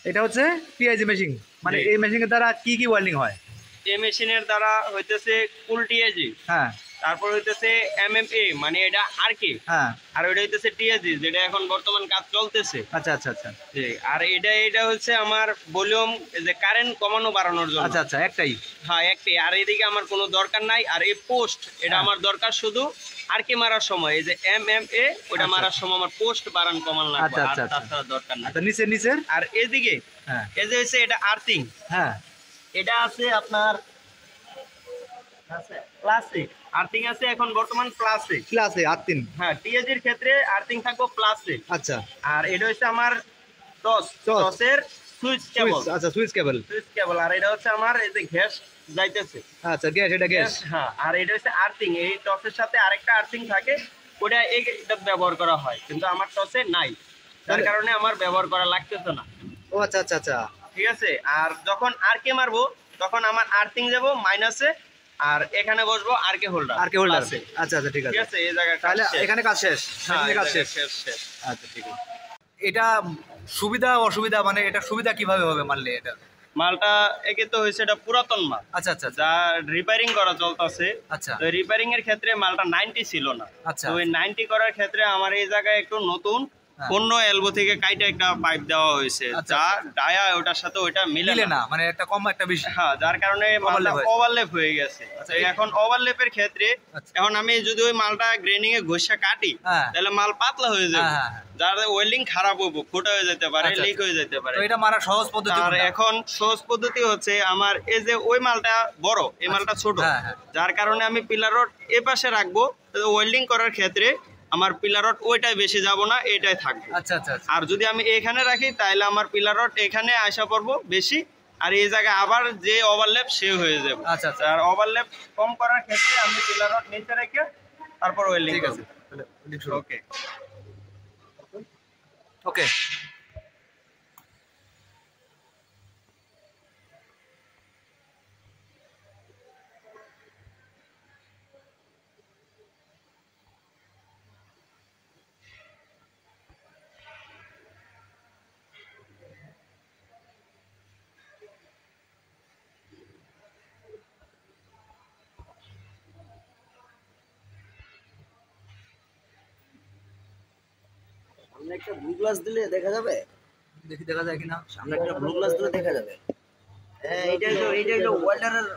এটা হচ্ছে TIG machine, মানে এই মেশিনের দ্বারা কি কি ওয়েল্ডিং হয়? এই মেশিনের দ্বারা হইতেছে কুল টিএজি, হ্যাঁ তারপর হইতেছে এমএমএ মানে এটা আর কি, হ্যাঁ। আর ওইটা হইতেছে টিএজি যেটা এখন বর্তমান কাজ চলতেছে। আচ্ছা আচ্ছা আচ্ছা জি, আর এটা হচ্ছে আমার ভলিউম, যে কারেন্ট কমানো বাড়ানোর জন্য। আচ্ছা আচ্ছা, একটাই। হ্যাঁ একটাই। আর এদিকে আমার কোনো দরকার নাই। আর এই পোস্ট এটা হ্যাঁ। আমার দরকার শুধু আর কি মারার সময়, এই যে এমএমএ ওটা আচ্ছা মারার সময় আমার পোস্ট বাড়ান কমান লাগবে, আচ্ছা আর আচ্ছা আচ্ছা তাছাড়া দরকার নাই। আচ্ছা, নিচের নিচের। আর এদিকে হ্যাঁ এই যে হচ্ছে এটা আর্থিং, হ্যাঁ। এটা আছে আপনার ক্লাসিক আর্থিং আছে এখন বর্তমান প্লাসে। ক্লাসে 8 3। হ্যাঁ টিএজির ক্ষেত্রে আর্থিং থাকবো প্লাসে। আচ্ছা। আর এটা হচ্ছে আমার টস টস। টসের সুইচ কেবল। আচ্ছা, সুইচ কেবল। সুইচ কেবল। আর এটা হচ্ছে আমার এই যে গ্যাস যাইতেছে। আচ্ছা, গ্যাস, এটা গ্যাস। হ্যাঁ। আর এটা হচ্ছে আর্থিং, এই টসের সাথে আরেকটা আর্থিং থাকে, ওটা এটা ব্যবহার করা হয়, কিন্তু আমার টসে নাই, যার কারণে আমার ব্যবহার করা লাগতেছে না। ও আচ্ছা আচ্ছা আচ্ছা। ঠিক আছে। আর যখন আর কে মারবো তখন আমার আর্থিং যাব মাইনাসে, আর এখানে বসবো আর কে হোল্ডার। আর কে হোল্ডার। আচ্ছা আচ্ছা, ঠিক ঠিক আছে। আছে, এই জায়গায় তাহলে এখানে কাজ শেষ। হ্যাঁ এখানে কাজ শেষ। শেষ শেষ। আচ্ছা, ঠিক আছে। এটা সুবিধা অসুবিধা, মানে এটা সুবিধা কিভাবে হবে মানলে এটা? মালটা একে তো হয়েছে এটা পুরাতন মাল, আচ্ছা আচ্ছা যা রিপেয়ারিং করা চলতেছে। আচ্ছা তো রিপেয়ারিং এর ক্ষেত্রে মালটা 90 ছিল না। আচ্ছা। তো ওই 90 করার ক্ষেত্রে আমার এই জায়গায় একটু নতুন হ্যাঁ। অন্য এলবো থেকে কাইটা একটা পাইপ দেওয়া হয়েছে, আচ্ছা, যা আচ্ছা। ডায়া ওটার সাথে ওইটা মিলে মিলে না। না, মানে একটা কম একটা বেশি। হ্যাঁ, যার কারণে মালটা Overlap হয়েছে। ওভারল্যাপ হয়ে গেছে। আচ্ছা, তো এখন ওভারল্যাপের ক্ষেত্রে আচ্ছা। এখন আমি যদি ওই মালটা গ্রেনিং এ ঘষা কাটি, হ্যাঁ। তাহলে মাল পাতলা হয়ে যাবে, হ্যাঁ, হ্যাঁ, হ্যাঁ। যার ওয়েল্ডিং খারাপ হবো, ফোটা হয়ে যেতে পারে, আচ্ছা, লিক আচ্ছা। হয়ে যেতে পারে। তো এটা মারা সহজ পদ্ধতি আর কোনটা? এখন সহজ পদ্ধতি হচ্ছে আমার এই যে ওই মালটা বড়, এই মালটা ছোট, হ্যাঁ, হ্যাঁ। যার কারণে আমি পিলার রড এ পাশে রাখবো। ওয়েল্ডিং করার ক্ষেত্রে আমার পিলার রড ওইটাই বেশি যাব না, এটাই থাকবে। আচ্ছা আচ্ছা আচ্ছা। আর যদি আমি এখানে রাখি তাহলে আমার পিলার রড এখানে আসা পড়বো বেশি, আর এই জায়গায় আবার যে ওভারল্যাপ সে হয়ে যাবে। আচ্ছা আচ্ছা। আর ওভারল্যাপ কম করার ক্ষেত্রে আমি পিলার রড নিচে রেখে তারপর ওয়েল্ডিং ঠিক করব। আছে, তাহলে welding শুরু। ওকে। ওকে। সামনে একটা ব্লু গ্লাস দিলে দেখা যাবে। দেখি দেখা যায় কিনা। সামনে একটা ব্লু গ্লাস দিলে দেখা যাবে। হ্যাঁ, এইটা হলো ওয়েল্ডারের।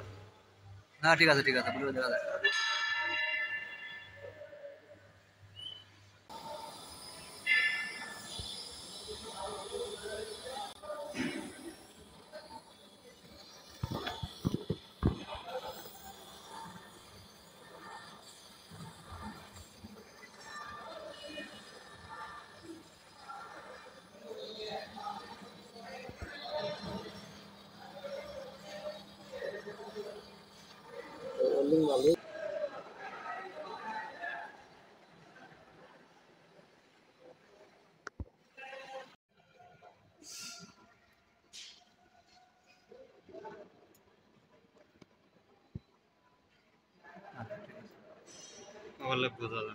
না, ঠিক আছে ঠিক আছে, বলে দেখা যায়। ওয়েল্ডিং ভালো। ওভারল্যাপ বোঝা যাবে।